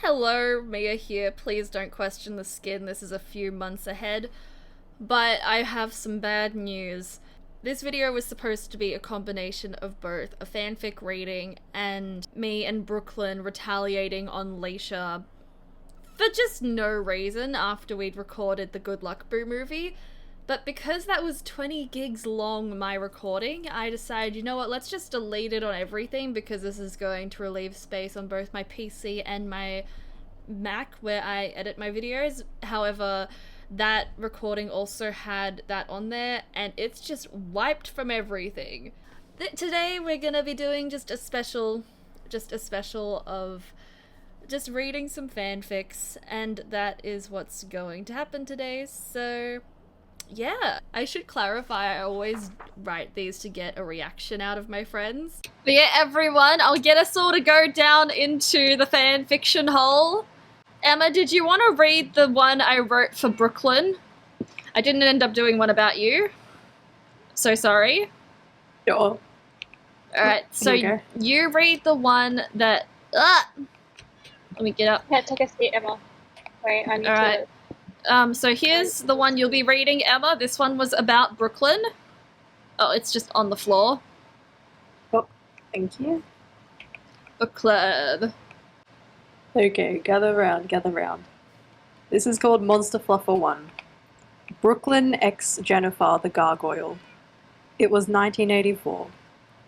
Hello, Mia here. Please don't question the skin, this is a few months ahead. But I have some bad news. This video was supposed to be a combination of both a fanfic reading and me and Brooklyn retaliating on Leisha for just no reason after we'd recorded the Good Luck Boo movie. But because that was 20 gigs long, my recording, I decided, you know what, let's just delete it on everything because this is going to relieve space on both my PC and my Mac where I edit my videos. However, that recording also had that on there and it's just wiped from everything. Today we're gonna be doing just a special of just reading some fanfics, and that is what's going to happen today. So yeah, I should clarify, I always write these to get a reaction out of my friends. But yeah, everyone, I'll get us all to go down into the fanfiction hole. Emma, did you want to read the one I wrote for Brooklyn? I didn't end up doing one about you. So sorry. Sure. Alright, so you read the one that... Let me get up. Yeah, take a seat, Emma. Wait, I need to... so here's the one you'll be reading, Emma. This one was about Brooklyn. Oh, it's just on the floor. Oh, thank you. Book club. Okay, gather round, gather round. This is called Monster Fluffer 1. Brooklyn x Jennifer the Gargoyle. It was 1984.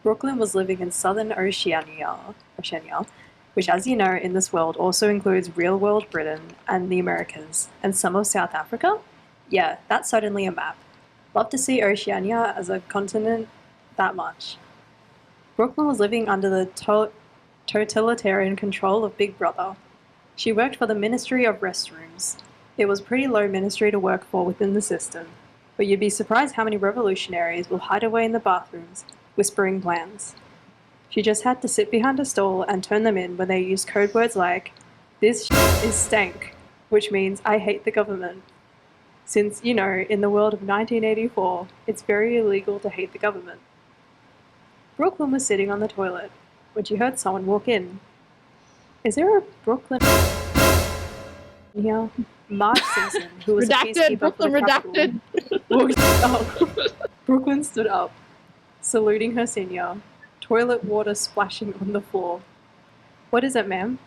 Brooklyn was living in southern Oceania, which, as you know, in this world also includes real-world Britain and the Americas, and some of South Africa? Yeah, that's certainly a map. Love to see Oceania as a continent that much. Brooklyn was living under the totalitarian control of Big Brother. She worked for the Ministry of Restrooms. It was a pretty low ministry to work for within the system, but you'd be surprised how many revolutionaries will hide away in the bathrooms, whispering plans. She just had to sit behind a stall and turn them in when they used code words like, "This is stank," which means I hate the government. Since, you know, in the world of 1984, it's very illegal to hate the government. Brooklyn was sitting on the toilet when she heard someone walk in. Is there a Brooklyn here? Marge Simpson, who was redacted, a peacekeeper Brooklyn for the redacted. walked up. Brooklyn stood up, saluting her senior, toilet water splashing on the floor. "What is it, ma'am?"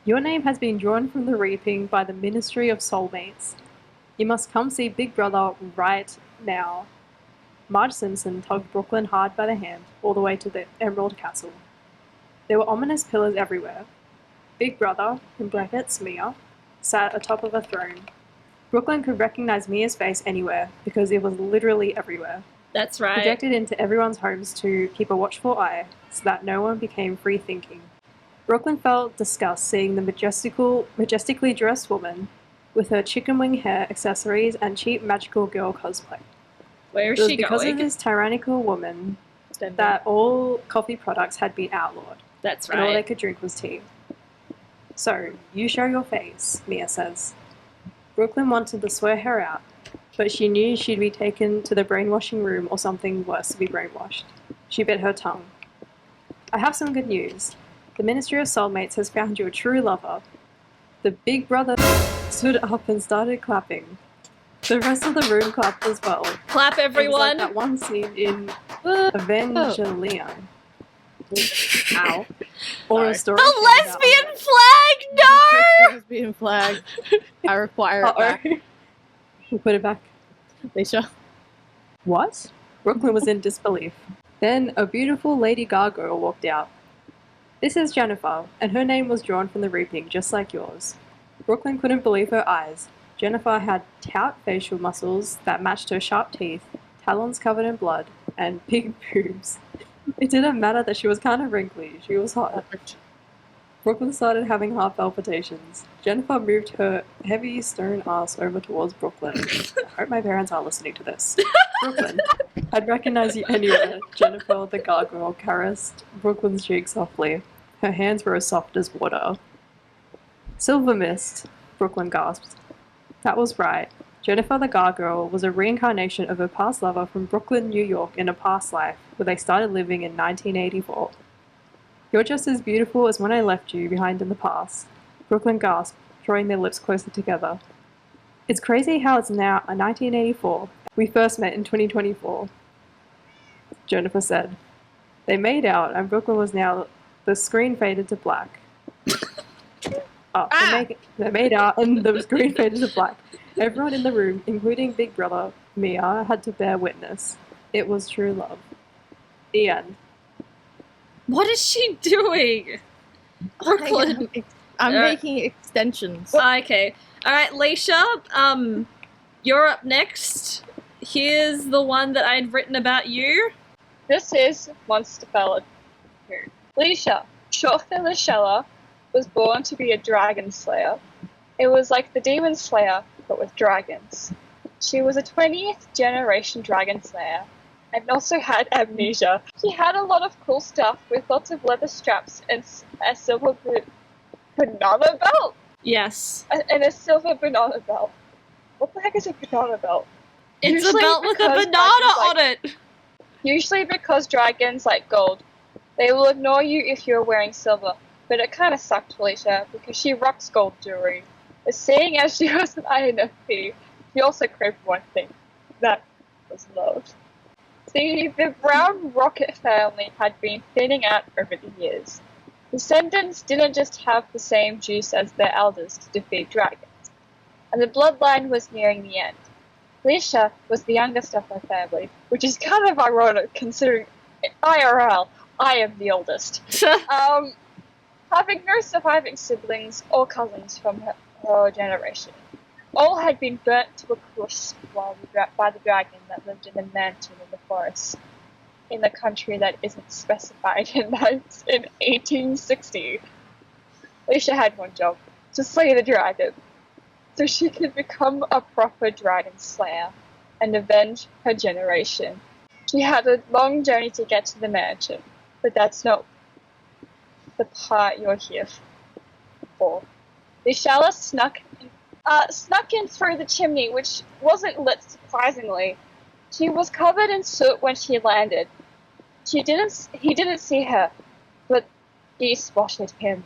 "Your name has been drawn from the reaping by the Ministry of Soulmates. You must come see Big Brother right now." Marge Simpson tugged Brooklyn hard by the hand all the way to the Emerald Castle. There were ominous pillars everywhere. Big Brother, in brackets Mia, sat atop of a throne. Brooklyn could recognize Mia's face anywhere because it was literally everywhere. That's right. Projected into everyone's homes to keep a watchful eye so that no one became free-thinking. Brooklyn felt disgust seeing the majestically dressed woman with her chicken wing hair, accessories, and cheap magical girl cosplay. Where is It was she because going? of this tyrannical woman that all coffee products had been outlawed. That's And all they right. could drink was tea. "So, you show your face," Mia says. Brooklyn wanted to swear her out, but she knew she'd be taken to the brainwashing room or something worse to be brainwashed. She bit her tongue. "I have some good news. The Ministry of Soulmates has found you a true lover." The Big Brother stood up and started clapping. The rest of the room clapped as well. Clap, everyone! It was like that one scene in Evangelion. Ow. Or a story. The lesbian flag! No! Lesbian flag. I require it back. We'll put it back. Leisha. What? Brooklyn was in disbelief. Then a beautiful lady gargoyle walked out. "This is Jennifer, and her name was drawn from the reaping, just like yours." Brooklyn couldn't believe her eyes. Jennifer had taut facial muscles that matched her sharp teeth, talons covered in blood, and big boobs. It didn't matter that she was kind of wrinkly, she was hot. Brooklyn started having heart palpitations. Jennifer moved her heavy stone ass over towards Brooklyn. I hope my parents are listening to this. "Brooklyn, I'd recognize you anywhere." Jennifer the gargoyle caressed Brooklyn's cheek softly. Her hands were as soft as water. "Silver Mist," Brooklyn gasped. That was right. Jennifer the Gargoyle was a reincarnation of her past lover from Brooklyn, New York in a past life, where they started living in 1984. "You're just as beautiful as when I left you behind in the past." Brooklyn gasped, drawing their lips closer together. It's crazy how it's now 1984. We first met in 2024, Jennifer said. They made out, and Brooklyn was now... The screen faded to black. They made out, and the screen faded to black. Everyone in the room, including Big Brother Mia, had to bear witness. It was true love. The end. What is she doing? Brooklyn. I'm making extensions. Okay. Alright, Leisha, you're up next. Here's the one that I'd written about you. This is Monster Fella 2. Leisha, short for Lishella, was born to be a dragon slayer. It was like the Demon Slayer, but with dragons. She was a 20th generation dragon slayer, and also had amnesia. She had a lot of cool stuff with lots of leather straps and a silver banana belt? Yes. And a silver banana belt. What the heck is a banana belt? It's a belt with a banana on it! Usually because dragons like gold. They will ignore you if you're wearing silver, but it kinda sucked Felicia because she rocks gold jewelry. But seeing as she was an INFP, she also craved one thing. That was love. See, the Brown Rocket family had been thinning out over the years. Descendants didn't just have the same juice as their elders to defeat dragons, and the bloodline was nearing the end. Felicia was the youngest of her family, which is kind of ironic considering IRL, I am the oldest. Having no surviving siblings or cousins from her generation. All had been burnt to a crisp by the dragon that lived in a mansion in the forest, in the country that isn't specified in 1860. Alicia had one job, to slay the dragon, so she could become a proper dragon slayer and avenge her generation. She had a long journey to get to the mansion, but that's not the part you're here for. Lishala snuck in through the chimney, which wasn't lit surprisingly. She was covered in soot when she landed. He didn't see her, but he spotted him.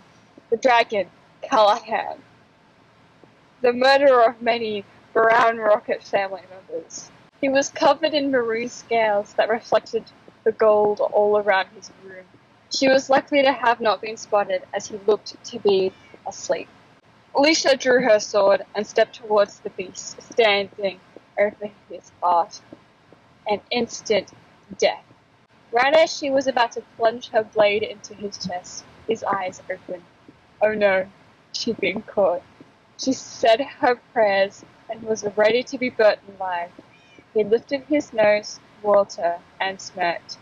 The dragon, Callahan. The murderer of many Brown Rocket family members. He was covered in maroon scales that reflected the gold all around his room. She was likely to have not been spotted as he looked to be asleep. Alicia drew her sword and stepped towards the beast, standing over his heart. An instant death. Right as she was about to plunge her blade into his chest, his eyes opened. Oh no, she'd been caught. She said her prayers and was ready to be burnt alive. He lifted his nose towards her and smirked.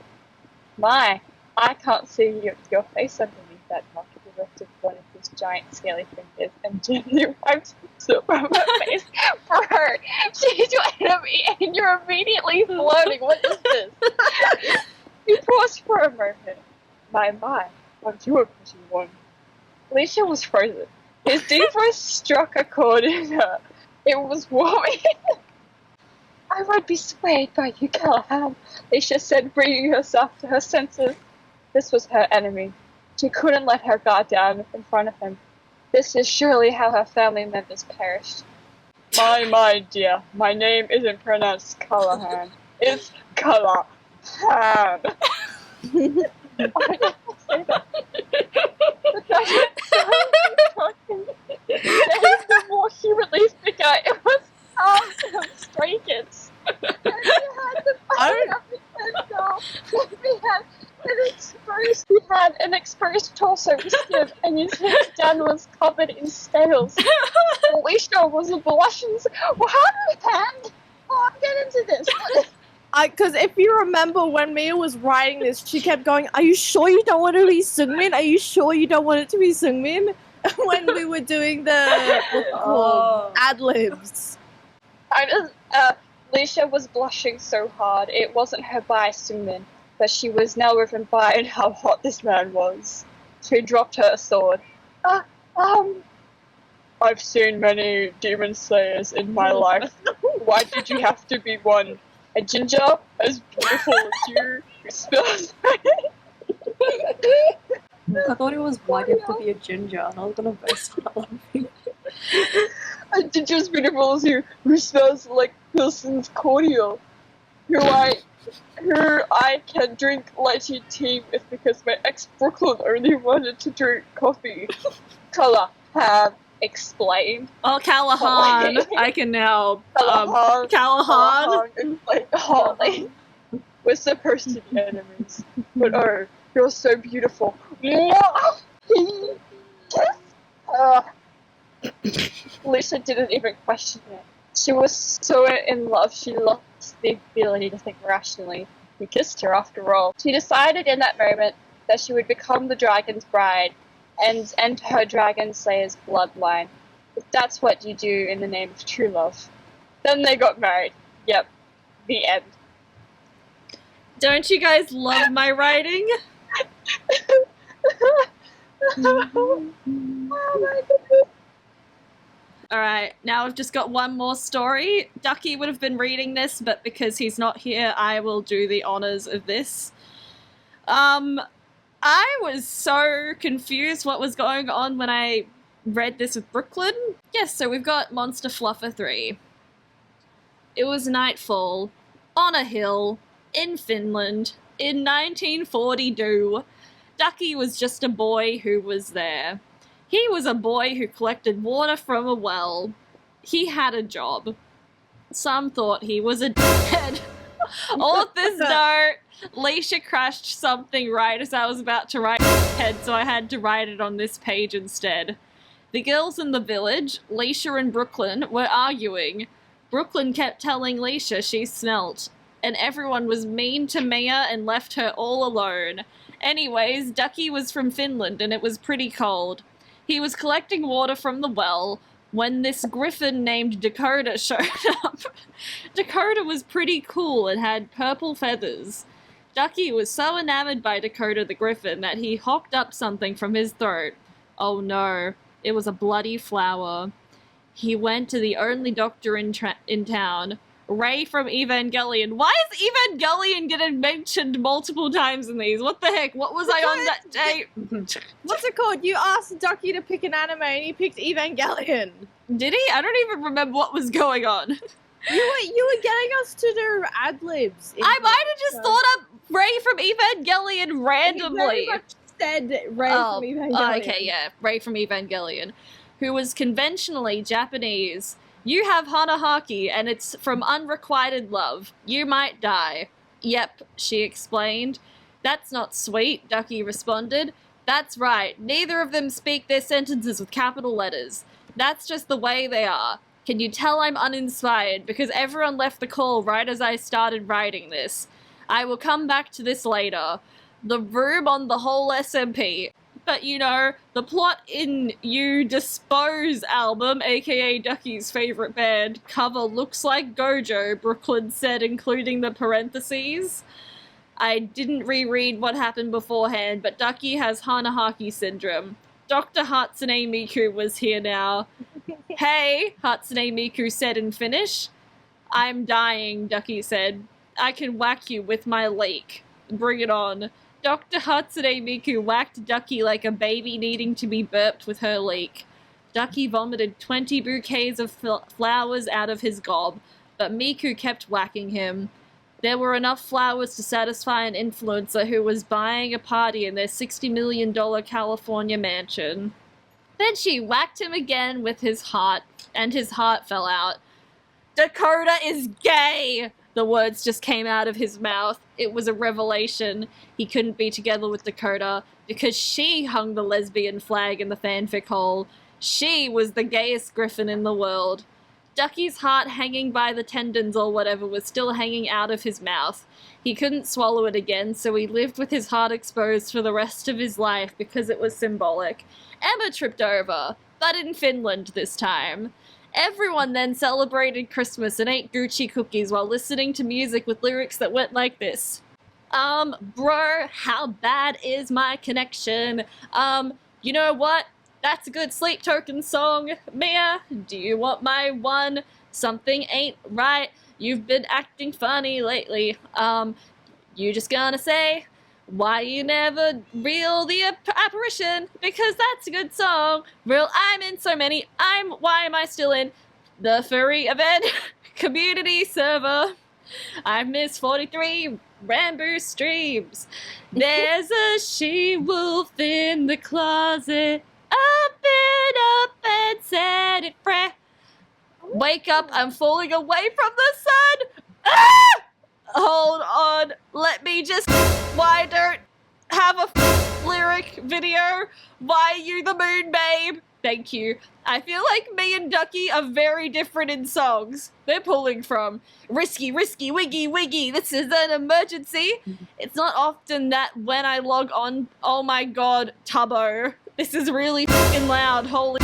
My, I can't see your face underneath that mask. He lifted one of his giant scaly fingers and gently wiped soot from her face. For her, she's your enemy and you're immediately floating. What is this? He paused for a moment. My, aren't you a pretty one? Alicia was frozen. His deep voice struck a chord in her. It was warming. I won't be swayed by you, Callahan, Alicia said, bringing herself to her senses. This was her enemy. She couldn't let her guard down in front of him. This is surely how her family members perished. My dear, my name isn't pronounced Callahan. It's Callahan. I didn't say that. The dragon talking. The more he released the guy, it was arms of stray kids. And he had the body of he had an exposed torso with skin, and his head down was covered in scales. Alicia was blushing. Well, how did I'll get into this. Because if you remember when Mia was writing this, she kept going, "Are you sure you don't want to be Seungmin? Are you sure you don't want it to be Seungmin?" When we were doing the ad-libs. Alicia was blushing so hard, it wasn't her by Seungmin, but she was now driven by how hot this man was. She dropped her sword. I've seen many demon slayers in my life. Why did you have to be one? A ginger as beautiful as you who spills I thought it was white, you have to be a ginger, and I was gonna burst out laughing. A ginger's beautiful who smells like Wilson's cordial. Who I can drink lychee tea with because my ex Brooklyn only wanted to drink coffee. Colour have explained. Oh, Callahan. I can now. Callahan. And like Holly. We're supposed to be enemies. But oh, you're so beautiful. Lisa didn't even question it. She was so in love, she lost the ability to think rationally. We kissed her after all. She decided in that moment that she would become the dragon's bride and enter her dragon slayer's bloodline. But that's what you do in the name of true love. Then they got married. Yep. The end. Don't you guys love my writing? Oh my goodness. Alright, now I've just got one more story. Ducky would have been reading this, but because he's not here, I will do the honors of this. I was so confused what was going on when I read this with Brooklyn. Yes, so we've got Monster Fluffer 3. It was nightfall, on a hill, in Finland, in 1942. Ducky was just a boy who was there. He was a boy who collected water from a well. He had a job. Some thought he was a dead. Author's note. Leisha crashed something right as I was about to write head, so I had to write it on this page instead. The girls in the village, Leisha and Brooklyn, were arguing. Brooklyn kept telling Leisha she smelt, and everyone was mean to Mia and left her all alone. Anyways, Ducky was from Finland and it was pretty cold. He was collecting water from the well when this griffin named Dakota showed up. Dakota was pretty cool and had purple feathers. Ducky was so enamored by Dakota the griffin that he hocked up something from his throat. Oh no, it was a bloody flower. He went to the only doctor in town, Ray from Evangelion. Why is Evangelion getting mentioned multiple times in these? What the heck? What was I on that day? What's it called? You asked Ducky to pick an anime and he picked Evangelion. Did he? I don't even remember what was going on. You were getting us to do ad libs. I might have just thought up Ray from Evangelion randomly. He very much said Ray from Evangelion. Oh, okay, yeah, Ray from Evangelion, who was conventionally Japanese. You have Hanahaki, and it's from unrequited love. You might die. Yep, she explained. That's not sweet, Ducky responded. That's right, neither of them speak their sentences with capital letters. That's just the way they are. Can you tell I'm uninspired, because everyone left the call right as I started writing this. I will come back to this later. The room on the whole SMP. But you know, the plot in You Dispose album, aka Ducky's favorite band, cover looks like Gojo, Brooklyn said, including the parentheses. I didn't reread what happened beforehand, but Ducky has Hanahaki syndrome. Dr. Hatsune Miku was here now. Hey, Hatsune Miku said in Finnish. I'm dying, Ducky said. I can whack you with my lake. Bring it on. Dr. Hatsune Miku whacked Ducky like a baby needing to be burped with her leek. Ducky vomited 20 bouquets of flowers out of his gob, but Miku kept whacking him. There were enough flowers to satisfy an influencer who was buying a party in their $60 million California mansion. Then she whacked him again with his heart, and his heart fell out. Dakota is gay! The words just came out of his mouth. It was a revelation. He couldn't be together with Dakota because she hung the lesbian flag in the fanfic hole. She was the gayest griffin in the world. Ducky's heart hanging by the tendons or whatever was still hanging out of his mouth. He couldn't swallow it again, so he lived with his heart exposed for the rest of his life because it was symbolic. Emma tripped over, but in Finland this time. Everyone then celebrated Christmas and ate Gucci cookies while listening to music with lyrics that went like this. Bro, how bad is my connection? You know what? That's a good sleep token song. Mia, do you want my one? Something ain't right. You've been acting funny lately. You just gonna say, Why you never reel the apparition? Because that's a good song. Real, I'm in so many. Why am I still in the furry event community server? I've missed 43 Rambo streams. There's a she-wolf in the closet. Up and set it free. Wake up, I'm falling away from the sun. Ah! Hold on, let me just... Why don't have a lyric video? Why are you the moon babe? Thank you. I feel like me and Ducky are very different in songs. They're pulling from risky, risky, wiggy, wiggy, this is an emergency. It's not often that when I log on, oh my god, Tubbo. This is really f***ing loud, holy...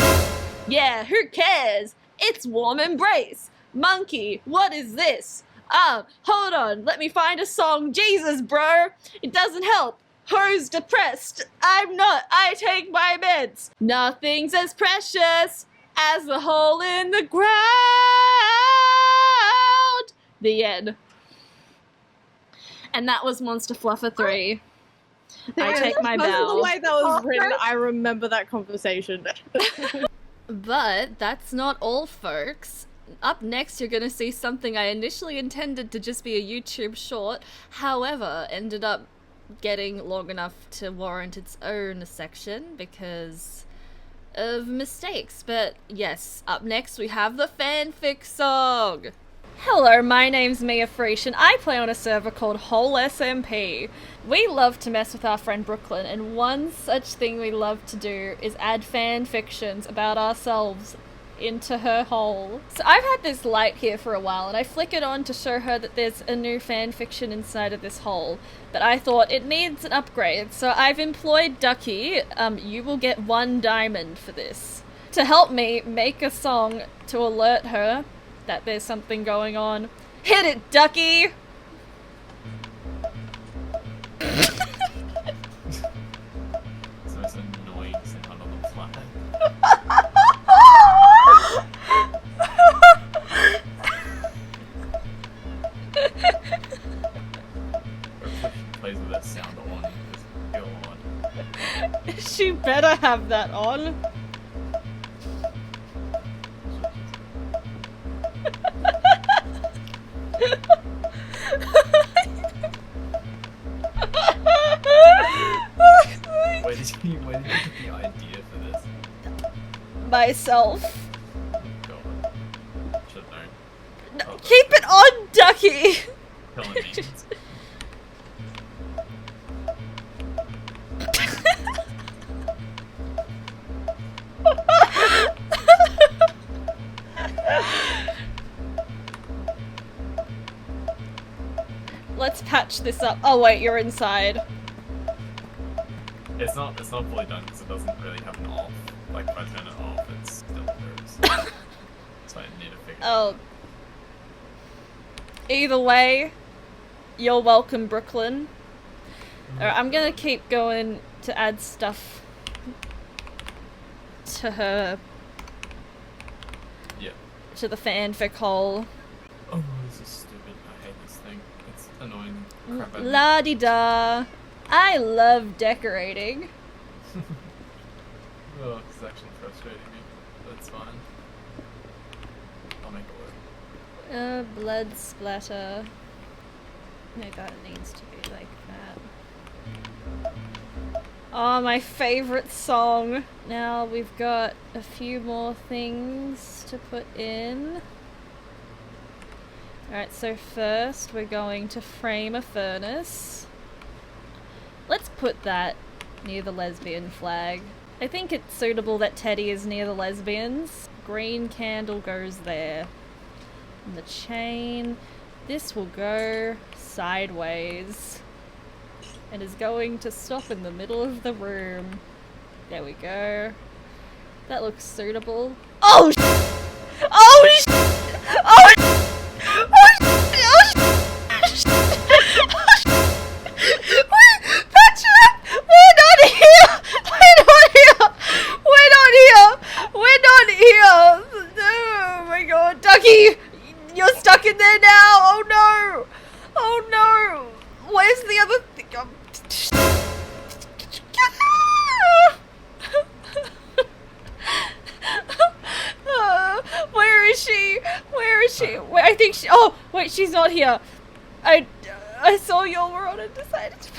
Yeah, who cares? It's warm embrace. Monkey, what is this? Hold on, let me find a song. Jesus, bro, it doesn't help. Who's depressed? I'm not, I take my meds. Nothing's as precious as the hole in the ground. The end. And that was Monster Fluffer 3. I take my Because of bow. the way that was written, I remember that conversation. But that's not all, folks. Up next, you're going to see something I initially intended to just be a YouTube short, however, ended up getting long enough to warrant its own section because of mistakes. But yes, up next we have the fanfic song. Hello, my name's Mia Freesh and I play on a server called Whole SMP. We love to mess with our friend Brooklyn, and one such thing we love to do is add fan fictions about ourselves into her hole. So I've had this light here for a while and I flick it on to show her that there's a new fan fiction inside of this hole, but I thought it needs an upgrade, so I've employed Ducky. You will get 1 diamond for this, to help me make a song to alert her that there's something going on. Hit it, Ducky! So it's annoying sound on the flat. Plays with that sound on, just go on. She better have that on. Where did you get the idea for this? Myself. God. Should've known. No, Oh, keep it on, Ducky! telling me. Let's patch this up. Oh wait, you're inside. It's not fully done because it doesn't really have an off. Like if I turn it off, it's still there. So I need to figure it out. Oh. Either way, you're welcome, Brooklyn. Alright, I'm gonna keep going to add stuff to her, Yeah. to the fanfic hole. Oh, this is stupid. I hate this thing. It's annoying crap out of me. La-di-da. I love decorating. Oh, it's actually frustrating me. That's fine. I'll make it work. Blood splatter. No, that needs to be like that. Oh, my favorite song. Now we've got a few more things to put in. Alright, so first we're going to frame a furnace. Let's put that near the lesbian flag. I think it's suitable that Teddy is near the lesbians. Green candle goes there. And the chain, this will go sideways and is going to stop in the middle of the room. There we go. That looks suitable. Oh sh! Oh sh! Oh sh! Oh sh! Oh sh! Wait, patch it up! We're not here! We're not here! We're not here! We're not here! Oh my god, Ducky! You're stuck in there now! Oh no! Oh no! Where's the other thing? Where is she? Where is she? Wait, I think she. Oh, wait, she's not here. I saw your world and decided to.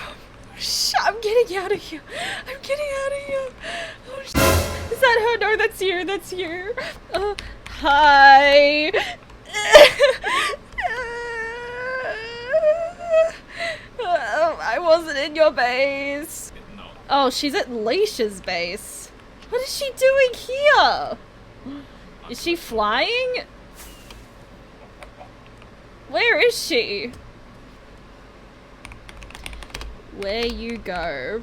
I'm getting out of here. I'm getting out of here. Oh, is that her? No, that's you. That's you. Hi. I wasn't in your base. No. Oh, she's at Leisha's base. What is she doing here? Is she flying? Where is she? Where you go?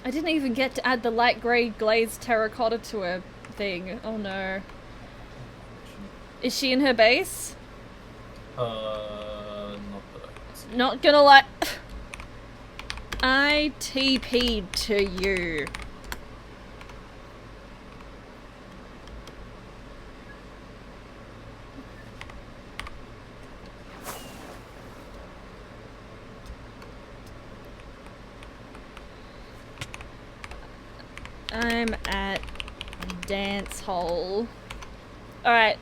I didn't even get to add the light grey glazed terracotta to her thing. Oh no. Is she in her base? Not that I can see. Not gonna lie. I TP'd to you. I'm at dance hall. Alright,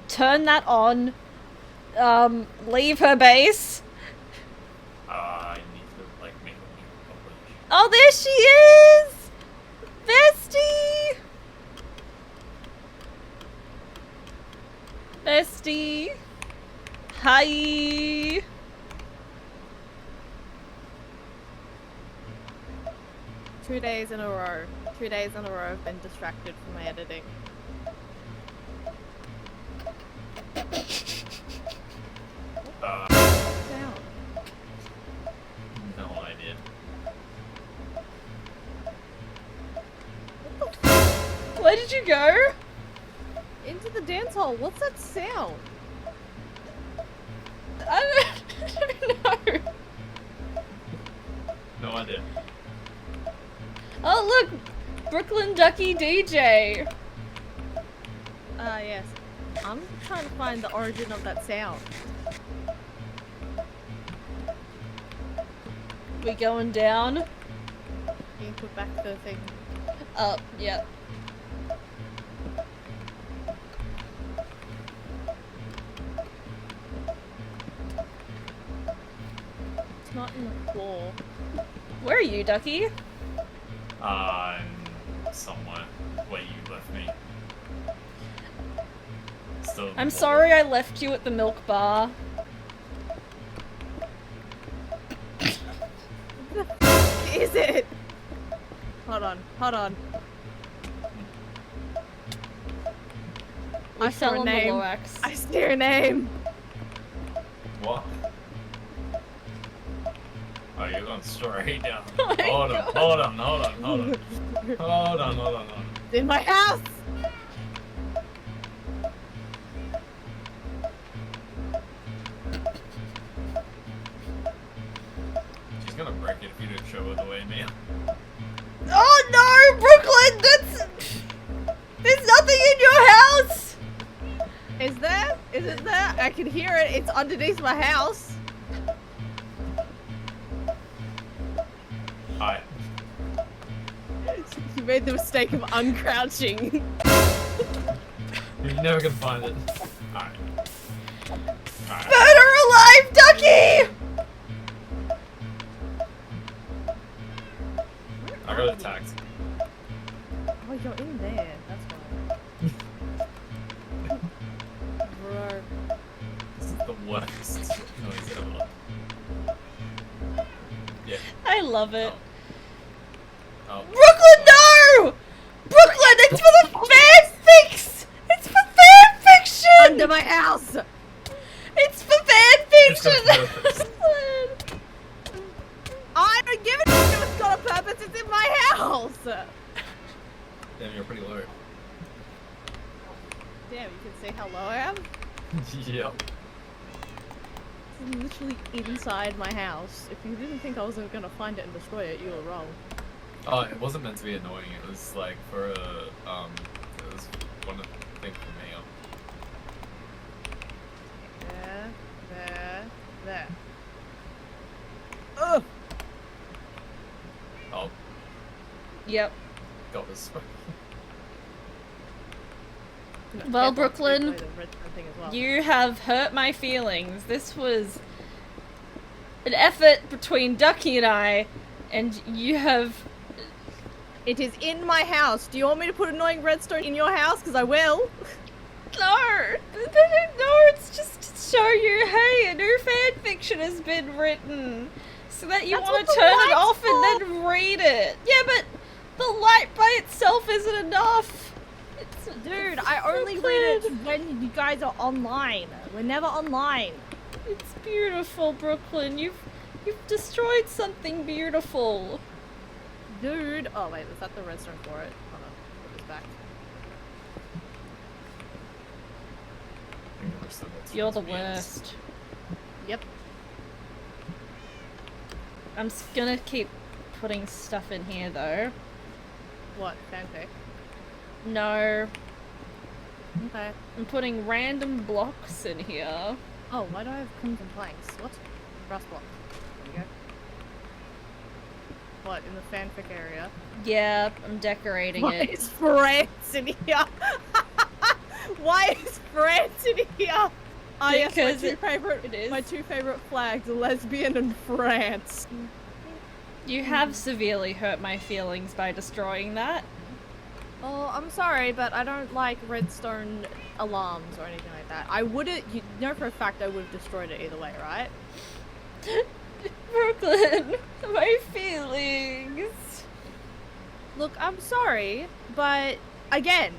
turn that on. Leave her base. I need to, like, make a new publish. Oh, there she is! Bestie! Bestie! Hi! Two days in a row. 2 days in a row I've been distracted from my editing. Down. No idea. Where did you go? Into the dance hall. What's that sound? I don't know. No idea. Oh, look! Brooklyn Ducky DJ! Yes. I'm trying to find the origin of that sound. We going down? You can put back the thing. Up, yeah. It's not in the floor. Where are you, Ducky? I'm somewhere where you left me. Still in the I'm wall. sorry I left you at the milk bar. What the f is it? Hold on, hold on. We I fell saw a on the name. Loax. I see her name. What? Oh, you're going straight down. Oh my hold on, God. hold on, hold on, hold on. Hold on, hold on, hold on. In my house. She's gonna break it if you don't show her the way, man. Oh no, Brooklyn! There's nothing in your house! Is there? Is it there? I can hear it. It's underneath my house. Hi. You made the mistake of uncrouching. You're never gonna find it. Alright. Alright. Murder alive, Ducky! I got attacked. Oh, you're in there. That's why. Bro. This is the worst noise ever. Yeah. I love it. Oh. Brooklyn, no! Brooklyn, it's for the fanfics! It's for fanfiction! Under my house. It's for It's got a fanfiction! purpose. I don't give a shit if it's got a purpose. It's in my house. Damn, you're pretty low. Damn, you can see how low I am. Yep. It's literally inside my house. If you didn't think I wasn't gonna find it and destroy it, you were wrong. Oh, it wasn't meant to be annoying. It was like for a it was one of the thing for me. There. Ugh. Oh, Yep. got this. Well, Careful, Brooklyn, it's the redstone thing as well. you have hurt my feelings. This was an effort between Ducky and you have... It is in my house. Do you want me to put annoying redstone in your house? Because I will. No, it's just to show you, hey, a new fanfiction has been written, so that you That's want what to the turn it light's off and then read it. Yeah, but the light by itself isn't enough. Dude, I only read it when you guys are online. We're never online. It's beautiful, Brooklyn. You've destroyed something beautiful. Dude. Oh, wait, was that the redstone for it? Hold on. Put this back. You're the worst. Yep. I'm gonna keep putting stuff in here, though. What? Fanfic? No, Okay. I'm putting random blocks in here. Oh, why do I have crimson planks? What? Brass block. There you go. What, in the fanfic area? Yeah, I'm decorating Why it. is France in here? Why is France in here? Ah, yes, Because it is. My two favorite flags, lesbian and France. You have severely hurt my feelings by destroying that. Oh, I'm sorry, but I don't like redstone alarms or anything like that. I wouldn't, you know for a fact I would have destroyed it either way, right? Brooklyn, my feelings. Look, I'm sorry, but again,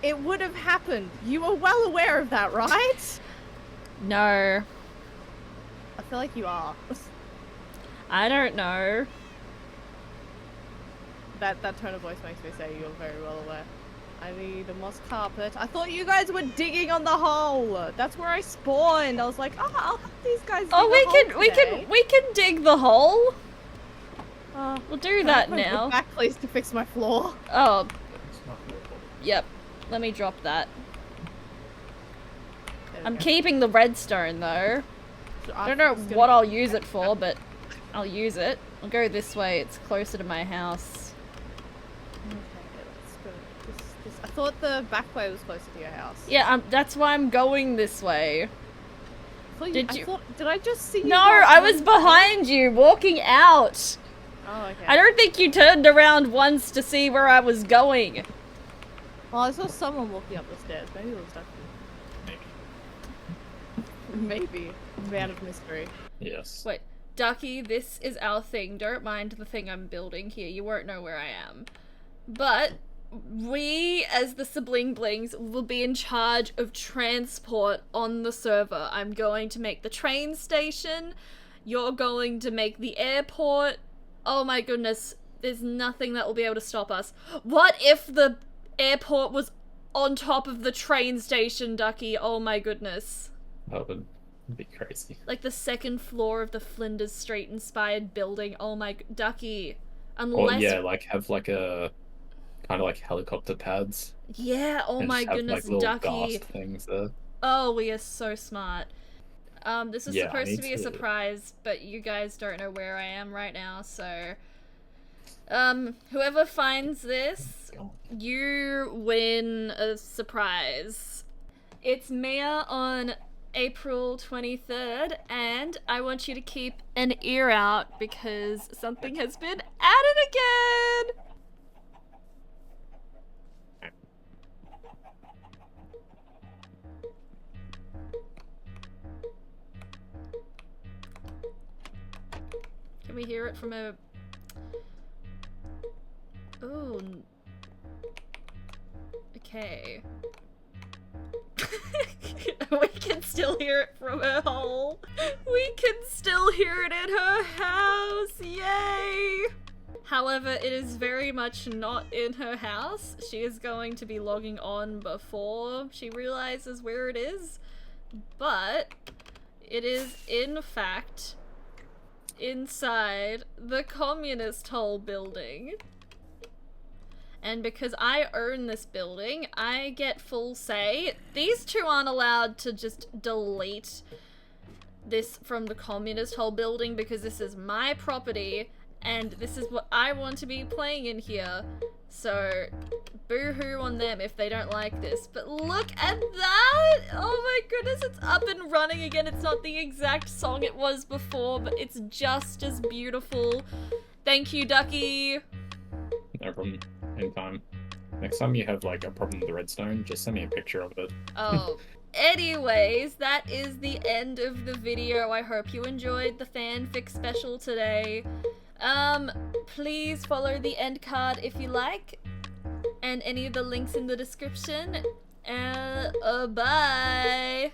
it would have happened. You were well aware of that, right? No, I feel like you are. I don't know. That tone of voice makes me say you're very well aware. I need a moss carpet. I thought you guys were digging on the hole. That's where I spawned. I was like, oh, I'll help these guys. Oh, dig we can dig the hole. Uh, We'll do that can I put now. back, please, to fix my floor. Oh, yep. Let me drop that. There we I'm go. keeping the redstone though. So I don't know just what gonna- I'll use it for, but I'll use it. I'll go this way. It's closer to my house. Okay, let's go. I thought the back way was closer to your house. Yeah, that's why I'm going this way. Did Did I just see you? No, go I was through- behind you, walking out. Oh, okay. I don't think you turned around once to see where I was going. Well, I saw someone walking up the stairs. Maybe it was Ducky. Maybe. Maybe. Man of mystery. Yes. Wait, Ducky, this is our thing. Don't mind the thing I'm building here. You won't know where I am. But we, as the Sibling Blings, will be in charge of transport on the server. I'm going to make the train station. You're going to make the airport. Oh my goodness, there's nothing that will be able to stop us. What if the airport was on top of the train station, Ducky? Oh my goodness. That would be crazy. Like the second floor of the Flinders Street inspired building. Oh my Ducky. Or Unless yeah, like have like a kind of like helicopter pads. yeah, oh and my just have, goodness, like, little Ducky. gas things there. Oh, we are so smart. This was Yeah, I supposed to need be a to- surprise, but you guys don't know where I am right now, so whoever finds this, you win a surprise. It's Mia on April 23rd, and I want you to keep an ear out because something has been added again! Can we hear it from a... Ooh. Okay. We can still hear it from her hole. We can still hear it in her house. Yay! However, it is very much not in her house. She is going to be logging on before she realizes where it is. But it is, in fact, inside the communist hall building. And because I own this building, I get full say. These two aren't allowed to just delete this from the communist hall building because this is my property and this is what I want to be playing in here. So, boo-hoo on them if they don't like this. But look at that! Oh my goodness, it's up and running again. It's not the exact song it was before, but it's just as beautiful. Thank you, Ducky! No problem. Anytime. Next time you have like a problem with the redstone, just send me a picture of it. Oh. Anyways, that is the end of the video. I hope you enjoyed the fanfic special today. Please follow the end card if you like, and any of the links in the description. Bye!